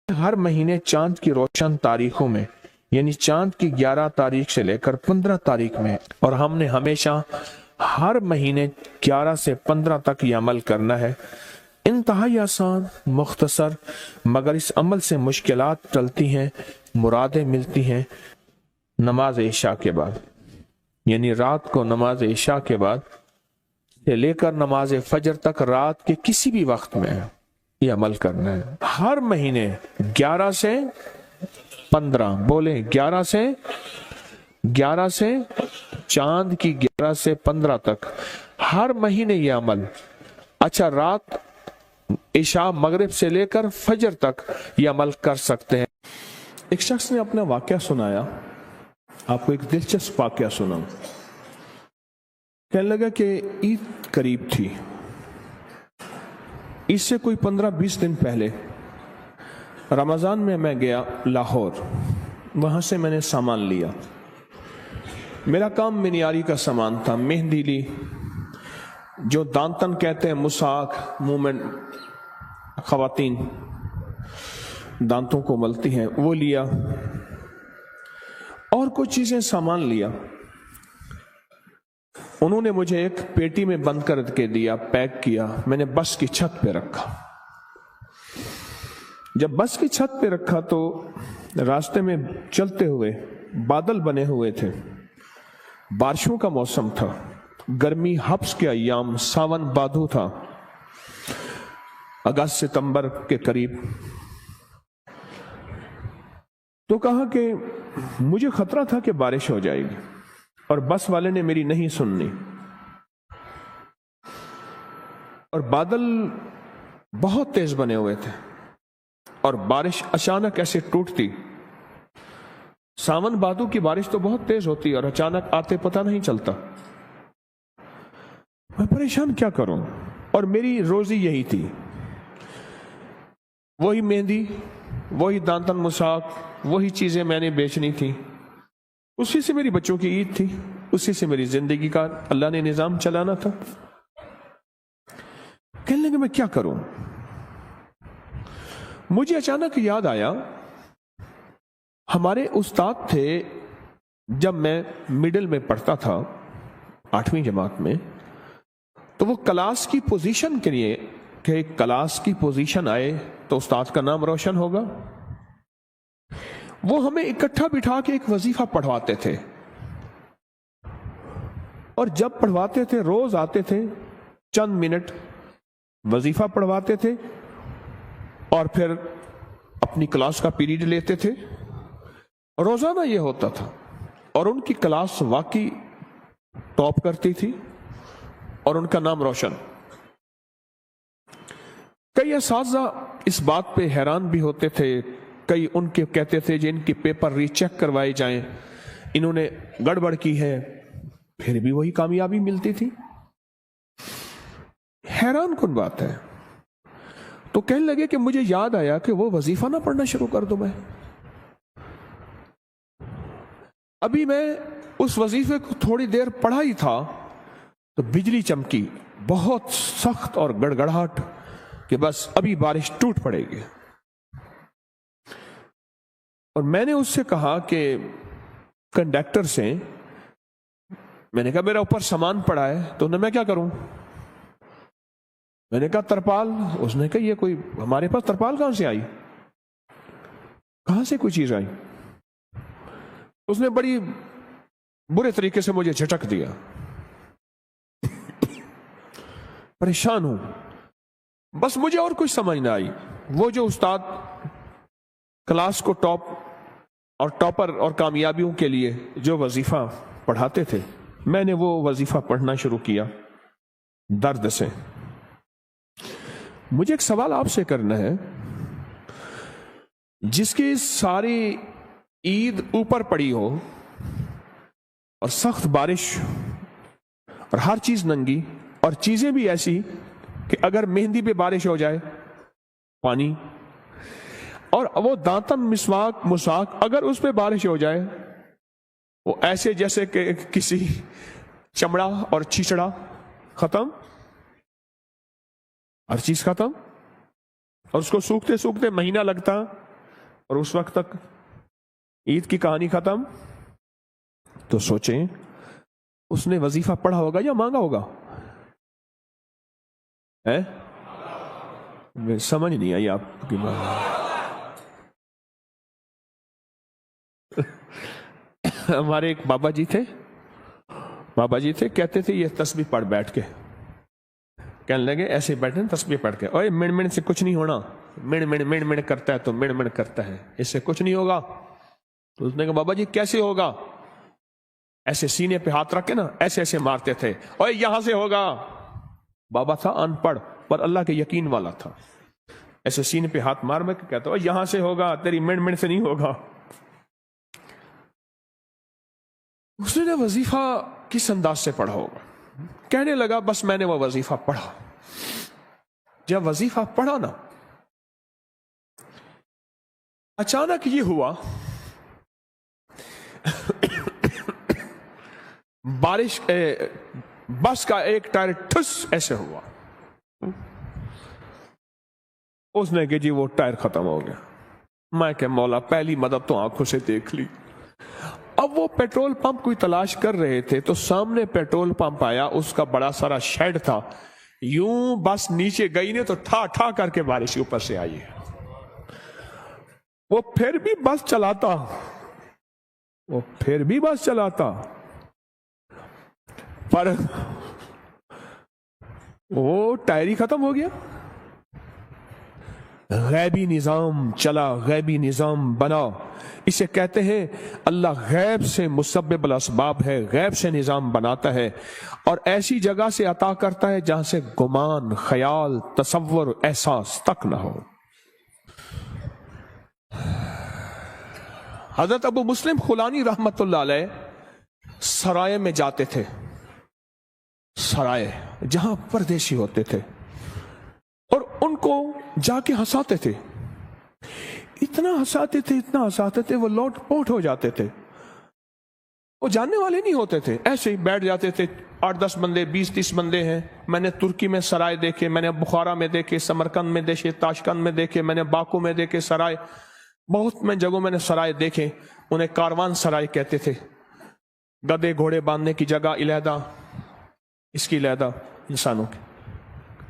ہر مہینے چاند کی روشن تاریخوں میں، یعنی چاند کی 11 تاریخ سے لے کر 15 تاریخ میں، اور ہم نے ہمیشہ ہر مہینے 11 سے 15 تک یہ عمل کرنا ہے۔ انتہائی آسان، مختصر، مگر اس عمل سے مشکلات ٹلتی ہیں، مرادیں ملتی ہیں۔ نماز عشاء کے بعد، یعنی رات کو نماز عشاء کے بعد سے لے کر نماز فجر تک رات کے کسی بھی وقت میں یہ عمل کرنا ہے۔ ہر مہینے 11 سے 15، بولیں 11 سے چاند کی 11 سے 15 تک ہر مہینے یہ عمل۔ اچھا، رات عشاء مغرب سے لے کر فجر تک یہ عمل کر سکتے ہیں۔ ایک شخص نے اپنا واقعہ سنایا، آپ کو ایک دلچسپ واقعہ سنا۔ کہنے لگا کہ عید قریب تھی، اس سے کوئی 15-20 دن پہلے رمضان میں گیا لاہور، وہاں سے میں نے سامان لیا۔ میرا کام منیاری کا سامان تھا، مہندی لی، جو دانتن کہتے ہیں، مساک، منہ میں خواتین دانتوں کو ملتی ہیں، وہ لیا، اور کچھ چیزیں سامان لیا۔ انہوں نے مجھے ایک پیٹی میں بند کر کے دیا، پیک کیا، میں نے بس کی چھت پہ رکھا۔ جب بس کی چھت پہ رکھا تو راستے میں چلتے ہوئے بادل بنے ہوئے تھے، بارشوں کا موسم تھا، گرمی حبس کے ایام، ساون بادو تھا، اگست ستمبر کے قریب۔ تو کہا کہ مجھے خطرہ تھا کہ بارش ہو جائے گی، اور بس والے نے میری نہیں سننی، اور بادل بہت تیز بنے ہوئے تھے، اور بارش اچانک ایسے ٹوٹتی۔ ساون بادو کی بارش تو بہت تیز ہوتی اور اچانک آتے پتہ نہیں چلتا۔ میں پریشان کیا کروں، اور میری روزی یہی تھی، وہی مہندی، وہی دانتن مساک، وہی چیزیں میں نے بیچنی تھی، اسی سے میری بچوں کی عید تھی، اسی سے میری زندگی کا اللہ نے نظام چلانا تھا۔ کہنے لگے میں کیا کروں؟ مجھے اچانک یاد آیا، ہمارے استاد تھے جب میں مڈل میں پڑھتا تھا، 8ویں جماعت میں، تو وہ کلاس کی پوزیشن کے لیے کہ کلاس کی پوزیشن آئے تو استاد کا نام روشن ہوگا، وہ ہمیں اکٹھا بٹھا کے ایک وظیفہ پڑھواتے تھے، اور جب پڑھواتے تھے روز آتے تھے، چند منٹ وظیفہ پڑھواتے تھے، اور پھر اپنی کلاس کا پیریڈ لیتے تھے۔ روزانہ یہ ہوتا تھا، اور ان کی کلاس واقعی ٹاپ کرتی تھی، اور ان کا نام روشن۔ کئی اساتذہ اس بات پہ حیران بھی ہوتے تھے، کئی ان کے کہتے تھے جن کی پیپر ری چیک کروائے جائیں، انہوں نے گڑبڑ کی ہے، پھر بھی وہی کامیابی ملتی تھی۔ حیران کن بات ہے۔ تو کہنے لگے کہ مجھے یاد آیا کہ وہ وظیفہ نہ پڑھنا شروع کر دوں میں۔ ابھی میں اس وظیفے کو تھوڑی دیر پڑھا ہی تھا تو بجلی چمکی، بہت سخت اور گڑگڑاہٹ، کہ بس ابھی بارش ٹوٹ پڑے گی۔ اور میں نے اس سے کہا کہ کنڈکٹر سے، میں نے کہا میرا اوپر سامان پڑا ہے، تو میں کیا کروں؟ میں نے کہا ترپال۔ اس نے کہا یہ کوئی ہمارے پاس ترپال کہاں سے آئی، کہاں سے کوئی چیز آئی؟ اس نے بڑی برے طریقے سے مجھے جھٹک دیا۔ پریشان ہوں، بس مجھے اور کچھ سمجھ نہ آئی۔ وہ جو استاد کلاس کو ٹاپ اور ٹاپر اور کامیابیوں کے لیے جو وظیفہ پڑھاتے تھے، میں نے وہ وظیفہ پڑھنا شروع کیا درد سے۔ مجھے ایک سوال آپ سے کرنا ہے، جس کی ساری عید اوپر پڑی ہو اور سخت بارش اور ہر چیز ننگی، اور چیزیں بھی ایسی کہ اگر مہندی پہ بارش ہو جائے پانی، اور وہ دانتن مساک اگر اس پہ بارش ہو جائے وہ ایسے جیسے کہ کسی چمڑا اور چھچڑا، ختم، ہر چیز ختم، اور اس کو سوکھتے سوکھتے مہینہ لگتا، اور اس وقت تک عید کی کہانی ختم. تو سوچیں اس نے وظیفہ پڑھا ہوگا یا مانگا ہوگا؟ سمجھ نہیں آئی آپ کی بات. ہمارے ایک بابا جی تھے کہتے تھے یہ تسبیح پڑھ بیٹھ کے. کہنے لگے ایسے بیٹھے تسبیح پڑھ کے، اوے مڑ مڑ سے کچھ نہیں ہونا، مڑ مڑ کرتا ہے تو مڑ مڑ کرتا ہے، اس سے کچھ نہیں ہوگا. تو اس نے کہا بابا جی کیسے ہوگا؟ ایسے سینے پہ ہاتھ رکھ کے نا ایسے ایسے مارتے تھے، اوے یہاں سے ہوگا. بابا تھا ان پڑھ پر اللہ کے یقین والا تھا. ایسے سینے پہ ہاتھ مار کے کہتا اوے یہاں سے ہوگا، تیری مڑ مڑ سے نہیں ہوگا. اس نے وظیفہ کس انداز سے پڑھا ہوگا؟ کہنے لگا بس میں نے وہ وظیفہ پڑھا. جب وظیفہ پڑھا نا اچانک یہ ہوا بارش بس کا ایک ٹائر ٹھس ایسے ہوا. اس نے کہ جی وہ ٹائر ختم ہو گیا. میں کہ مولا پہلی مدد تو آنکھوں سے دیکھ لی. اب وہ پیٹرول پمپ کوئی تلاش کر رہے تھے تو سامنے پیٹرول پمپ آیا، اس کا بڑا سارا شیڈ تھا. یوں بس نیچے گئی نے تو ٹھا ٹھا کر کے بارش اوپر سے آئی. وہ پھر بھی بس چلاتا پر وہ ٹائر ہی ختم ہو گیا. غیبی نظام چلا، غیبی نظام بنا. اسے کہتے ہیں اللہ غیب سے مسبب الاسباب ہے، غیب سے نظام بناتا ہے اور ایسی جگہ سے عطا کرتا ہے جہاں سے گمان، خیال، تصور، احساس تک نہ ہو. حضرت ابو مسلم خولانی رحمت اللہ علیہ سرائے میں جاتے تھے، سرائے جہاں پردیسی ہوتے تھے، اور ان کو جا کے ہنساتے تھے. اتنا ہنساتے تھے وہ لوٹ پوٹ ہو جاتے تھے. وہ جاننے والے نہیں ہوتے تھے، ایسے ہی بیٹھ جاتے تھے. 8-10 بندے، 20-30 بندے ہیں. میں نے ترکی میں سرائے دیکھے، میں نے بخارا میں دیکھے، سمرقند میں دیکھے، تاشقند میں دیکھے، میں نے باکو میں دیکھے سرائے. بہت میں جگہوں میں نے سرائے دیکھے. انہیں کاروان سرائے کہتے تھے. گدے گھوڑے باندھنے کی جگہ علیحدہ، اس کی علیحدہ، انسانوں کی.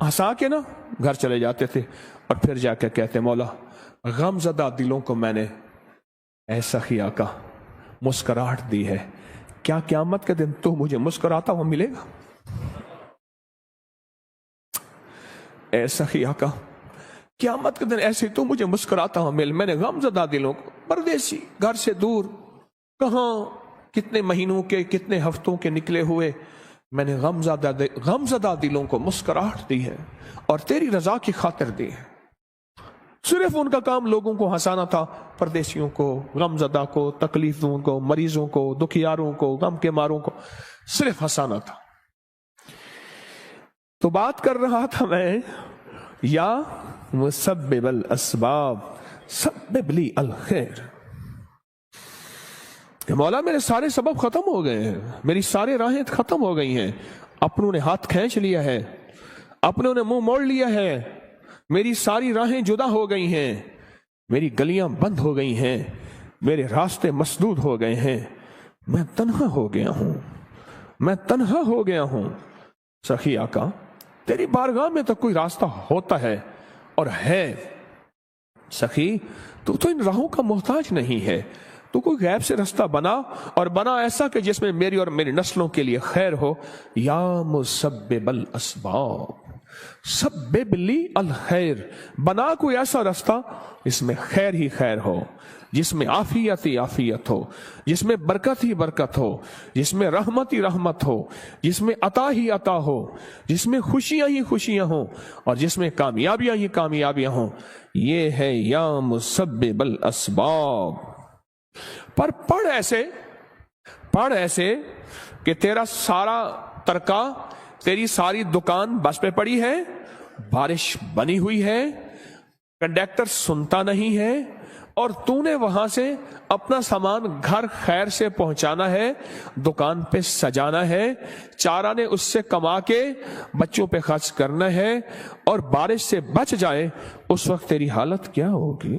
ہنسا کے نا گھر چلے جاتے تھے اور پھر جا کے کہتے مولا غم زدہ دلوں کو میں نے ایسا ہی آقا مسکراہٹ دی ہے، کیا قیامت کے دن تو مجھے مسکراتا ہوا ملے گا؟ ایسا ہی آقا قیامت کے دن ایسے تو مجھے مسکراتا ہوا مل. میں نے غم زدہ دلوں کو، پردیسی گھر سے دور، کہاں کتنے مہینوں کے کتنے ہفتوں کے نکلے ہوئے، میں نے غم زدہ دلوں کو مسکراہٹ دی ہے اور تیری رضا کی خاطر دی ہے. صرف ان کا کام لوگوں کو ہنسانا تھا، پردیسیوں کو، غم زدہ کو، تکلیفوں کو، مریضوں کو، دکھیاروں کو، غم کے ماروں کو صرف ہنسانا تھا. تو بات کر رہا تھا میں یا مسبب الاسباب سبب لی الخیر، کہ مولا میرے سارے سبب ختم ہو گئے ہیں، میری سارے راہیں ختم ہو گئی ہیں، اپنوں نے ہاتھ کھینچ لیا ہے، اپنوں نے منہ موڑ لیا ہے، میری ساری راہیں جدا ہو گئی ہیں، میری گلیاں بند ہو گئی ہیں، میرے راستے مسدود ہو گئے ہیں، میں تنہا ہو گیا ہوں. سخی آقا تیری بارگاہ میں تو کوئی راستہ ہوتا ہے اور ہے. سخی تو ان راہوں کا محتاج نہیں ہے، تو کوئی غیب سے رستہ بنا، اور بنا ایسا کہ جس میں میری اور میری نسلوں کے لیے خیر ہو. یا مسبب الاسباب سبب لی الخیر، بنا کوئی ایسا رستہ جس میں خیر ہی خیر ہو، جس میں عافیت ہی عافیت ہو، جس میں برکت ہی برکت ہو، جس میں رحمت ہی رحمت ہو، جس میں عطا ہی عطا ہو، جس میں خوشیاں ہی خوشیاں ہوں، اور جس میں کامیابیاں ہی کامیابیاں ہوں. یہ ہے یا مسبب الاسباب. پر پڑھ ایسے کہ تیرا سارا ترکا، تیری ساری دکان بس پہ پڑی ہے، بارش بنی ہوئی ہے، کنڈکٹر سنتا نہیں ہے، اور تو نے وہاں سے اپنا سامان گھر خیر سے پہنچانا ہے، دکان پہ سجانا ہے، 4 آنے اس سے کما کے بچوں پہ خرچ کرنا ہے، اور بارش سے بچ جائے اس وقت تیری حالت کیا ہوگی؟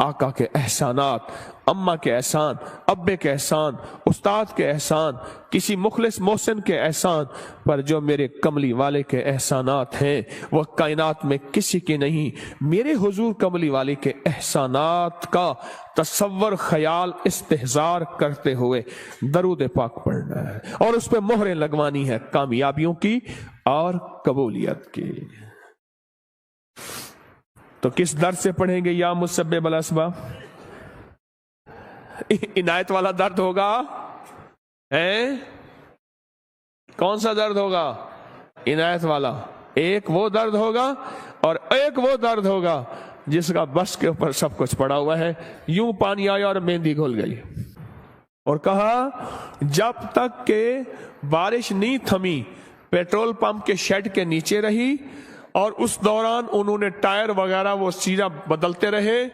آقا کے احسانات، اماں کے احسان، ابے کے احسان، استاد کے احسان، کسی مخلص محسن کے احسان پر جو میرے کملی والے کے احسانات ہیں وہ کائنات میں کسی کے نہیں۔ میرے حضور کملی والے کے احسانات کا تصور، خیال، استحضار کرتے ہوئے درود پاک پڑھنا ہے اور اس پہ مہریں لگوانی ہے کامیابیوں کی اور قبولیت کی۔ تو کس درد سے پڑھیں گے؟ یا مسبب الاسباب، عنایت والا درد ہوگا؟ کون سا درد ہوگا؟ عنایت والا۔ ایک وہ درد ہوگا اور ایک وہ درد ہوگا جس کا بس کے اوپر سب کچھ پڑا ہوا ہے۔ یوں پانی آیا اور مہندی گھل گئی، اور کہا جب تک کہ بارش نہیں تھمی پیٹرول پمپ کے شیڈ کے نیچے رہی، اور اس دوران انہوں نے ٹائر وغیرہ وہ سیدھا بدلتے رہے،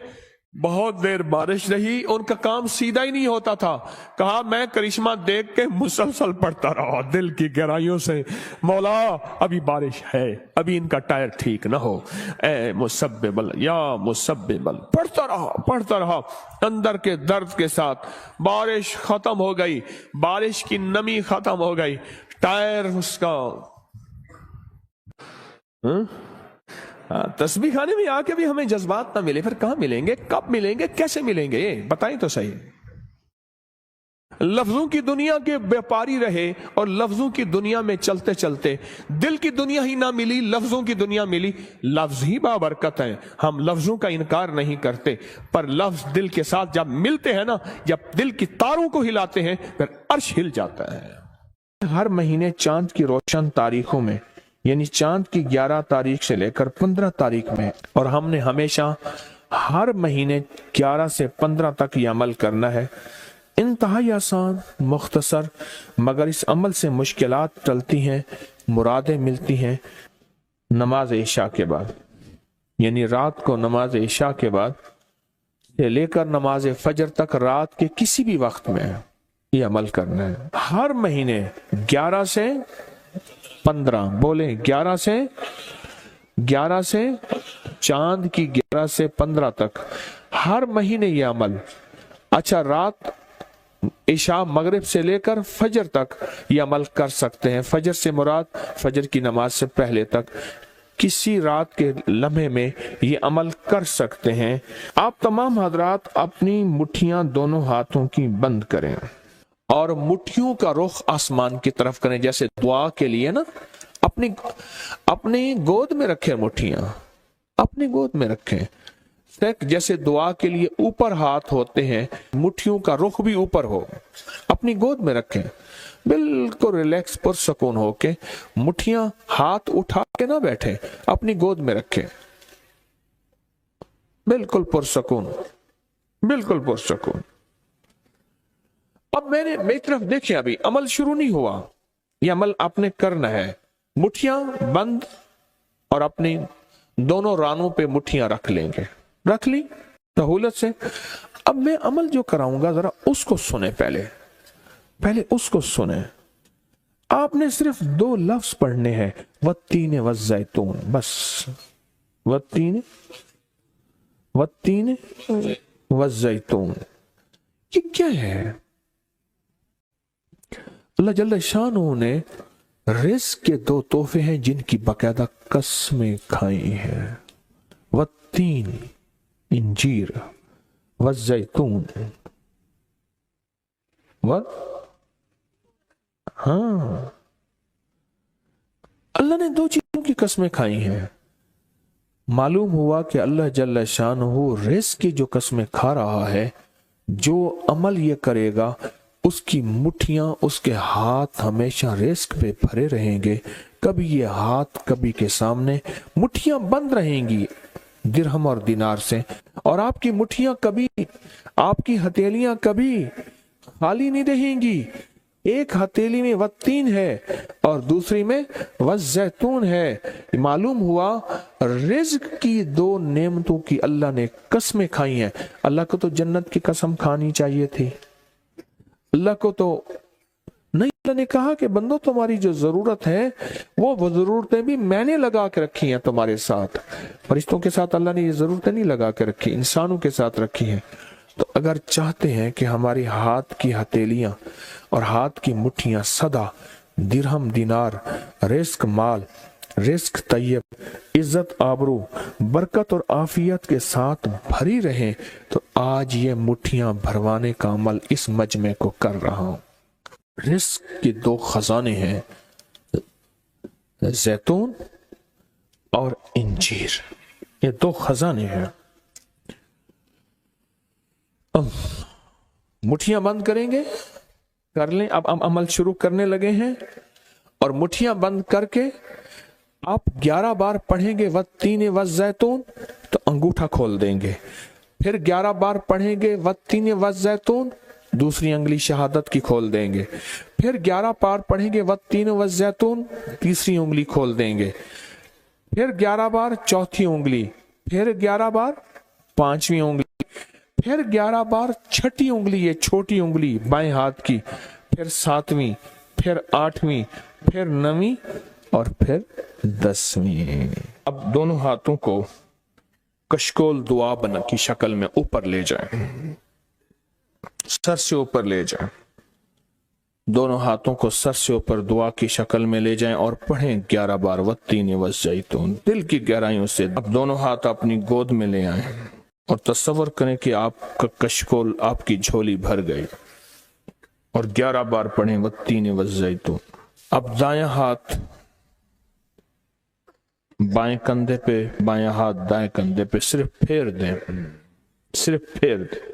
بہت دیر بارش رہی، ان کا کام سیدھا ہی نہیں ہوتا تھا۔ کہا میں کرشمہ دیکھ کے مسلسل پڑھتا رہا دل کی گہرائیوں سے، مولا ابھی بارش ہے، ابھی ان کا ٹائر ٹھیک نہ ہو، اے مسبب یا مسبب، پڑھتا رہا اندر کے درد کے ساتھ۔ بارش ختم ہو گئی، بارش کی نمی ختم ہو گئی، ٹائر اس کا تسبیح خانے میں آ کے بھی ہمیں جذبات نہ ملے، پھر کہاں ملیں گے؟ کب ملیں گے؟ کیسے ملیں گے؟ بتائیں تو صحیح۔ لفظوں کی دنیا کے بیپاری رہے اور لفظوں کی دنیا میں چلتے چلتے دل کی دنیا ہی نہ ملی، لفظوں کی دنیا ملی۔ لفظ ہی بابرکت ہیں، ہم لفظوں کا انکار نہیں کرتے، پر لفظ دل کے ساتھ جب ملتے ہیں نا، جب دل کی تاروں کو ہلاتے ہیں پھر عرش ہل جاتا ہے۔ ہر مہینے چاند کی روشن تاریخوں میں، یعنی چاند کی 11 تاریخ سے لے کر 15 تاریخ میں، اور ہم نے ہمیشہ ہر مہینے 11 سے 15 تک یہ عمل کرنا ہے۔ انتہائی آسان، مختصر، مگر اس عمل سے مشکلات ٹلتی ہیں، مرادیں ملتی ہیں۔ نماز عشاء کے بعد، یعنی رات کو نماز عشاء کے بعد سے لے کر نماز فجر تک رات کے کسی بھی وقت میں یہ عمل کرنا ہے۔ ہر مہینے 11 سے 15، بولیں 11 سے چاند کی 11 سے 15 تک ہر مہینے یہ عمل۔ اچھا، رات عشاء مغرب سے لے کر فجر تک یہ عمل کر سکتے ہیں۔ فجر سے مراد فجر کی نماز سے پہلے تک کسی رات کے لمحے میں یہ عمل کر سکتے ہیں۔ آپ تمام حضرات اپنی مٹھیاں دونوں ہاتھوں کی بند کریں اور مٹھیوں کا رخ آسمان کی طرف کریں، جیسے دعا کے لیے نا اپنی گود میں رکھیں، مٹھیاں اپنی گود میں رکھیں، جیسے دعا کے لیے اوپر ہاتھ ہوتے ہیں، مٹھیوں کا رخ بھی اوپر ہو، اپنی گود میں رکھیں، بالکل ریلیکس پرسکون ہو کے، مٹھیاں ہاتھ اٹھا کے نہ بیٹھیں، اپنی گود میں رکھیں، بالکل پرسکون، بالکل پرسکون۔ اب میری طرف دیکھیں، ابھی عمل شروع نہیں ہوا، یہ عمل آپ نے کرنا ہے۔ مٹھیاں بند اور اپنی دونوں رانوں پہ مٹھیاں رکھ لیں گے، رکھ لی سہولت سے۔ اب میں عمل جو کراؤں گا ذرا اس کو سنیں، پہلے اس کو سنیں۔ آپ نے صرف 2 لفظ پڑھنے ہیں، والتین والزیتون، بس والتین والزیتون۔ یہ کیا ہے؟ اللہ جل شانہ نے رزق کے 2 تحفے ہیں جن کی باقاعدہ قسمیں کھائی ہیں، والتین انجیر، والزیتون، ہاں، اللہ نے 2 چیزوں کی قسمیں کھائی ہیں۔ معلوم ہوا کہ اللہ جل شانہ رزق کی جو قسمیں کھا رہا ہے، جو عمل یہ کرے گا اس کی مٹھیاں، اس کے ہاتھ ہمیشہ رزق پہ بھرے رہیں گے، کبھی یہ ہاتھ کبھی کے سامنے، مٹھیاں بند رہیں گی درہم اور دینار سے، اور آپ کی مٹھیاں کبھی، آپ کی ہتھیلیاں کبھی خالی نہیں رہیں گی۔ ایک ہتھیلی میں والتین ہے اور دوسری میں والزیتون ہے۔ معلوم ہوا رزق کی 2 نعمتوں کی اللہ نے قسمیں کھائی ہیں۔ اللہ کو تو جنت کی قسم کھانی چاہیے تھی، اللہ کو تو نہیں اللہ نے کہا کہ بندو تمہاری جو ضرورت ہے وہ ضرورتیں بھی میں نے لگا کے رکھی ہیں تمہارے ساتھ. فرشتوں کے ساتھ اللہ نے یہ ضرورتیں نہیں لگا کے رکھی، انسانوں کے ساتھ رکھی ہیں. تو اگر چاہتے ہیں کہ ہماری ہاتھ کی ہتھیلیاں اور ہاتھ کی مٹھیاں سدا درہم دینار، رزق مال، رزق طیب، عزت آبرو، برکت اور عافیت کے ساتھ بھری رہیں، تو آج یہ مٹھیاں بھروانے کا عمل اس مجمع کو کر رہا ہوں. رزق کے دو خزانے ہیں، زیتون اور انجیر. یہ دو خزانے ہیں. مٹھیاں بند کریں گے، کر لیں. اب ہم عمل شروع کرنے لگے ہیں، اور مٹھیاں بند کر کے آپ 11 بار پڑھیں گے والتین والزیتون، تو انگوٹھا کھول دیں گے. پھر 11 بار پڑھیں گے والتین والزیتون، دوسری انگلی شہادت کی کھول دیں گے. پھر 11 بار پڑھیں گے والتین والزیتون، تیسری انگلی کھول دیں گے. پھر 11 بار چوتھی انگلی، پھر 11 بار پانچویں انگلی، پھر 11 بار چھٹی انگلی، یہ چھوٹی انگلی بائیں ہاتھ کی، پھر 7ویں، پھر 8ویں، پھر 9ویں اور پھر 10ویں. اب دونوں ہاتھوں کو کشکول دعا بنا کی شکل میں اوپر لے جائیں، سر سے اوپر لے جائیں. دونوں ہاتھوں کو سر سے اوپر دعا کی شکل میں لے جائیں اور پڑھیں 11 بار والتین والزیتون دل کی گہرائیوں سے. اب دونوں ہاتھ اپنی گود میں لے آئیں اور تصور کریں کہ آپ کا کشکول آپ کی جھولی بھر گئی، اور 11 بار پڑھیں والتین والزیتون. اب دایاں ہاتھ بائیں کندھے پہ، بایاں ہاتھ دائیں کندھے پہ، صرف پھیر دیں، صرف پھیر دیں.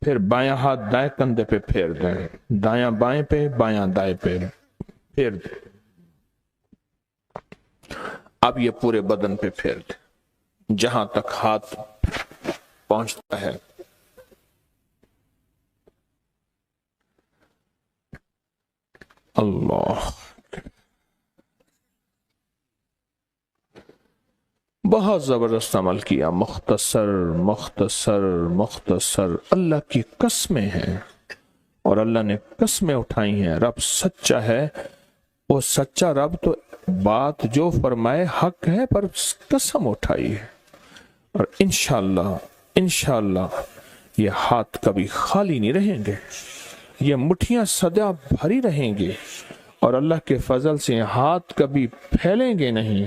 پھر بایاں ہاتھ دائیں کندھے پہ پھیر دیں، دایاں بائیں پہ، بایاں دائیں پہ پھیر دیں. اب یہ پورے بدن پہ پھیر دیں جہاں تک ہاتھ پہنچتا ہے. اللہ، بہت زبردست عمل کیا. مختصر مختصر مختصر. اللہ کی قسمیں ہیں، اور اللہ نے قسمیں اٹھائی ہیں. رب سچا ہے، وہ سچا رب تو بات جو فرمائے حق ہے، پر قسم اٹھائی ہے. اور انشاءاللہ یہ ہاتھ کبھی خالی نہیں رہیں گے، یہ مٹھیاں سدا بھری رہیں گے، اور اللہ کے فضل سے ہاتھ کبھی پھیلیں گے نہیں،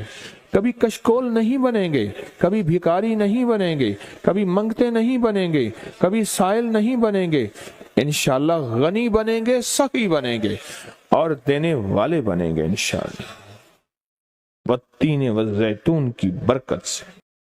کبھی کشکول نہیں بنیں گے، کبھی بھکاری نہیں بنیں گے، کبھی منگتے نہیں بنیں گے، کبھی سائل نہیں بنیں گے. انشاءاللہ غنی بنیں گے، سخی بنیں گے، اور دینے والے بنیں گے انشاءاللہ. والتین والزیتون کی برکت سے.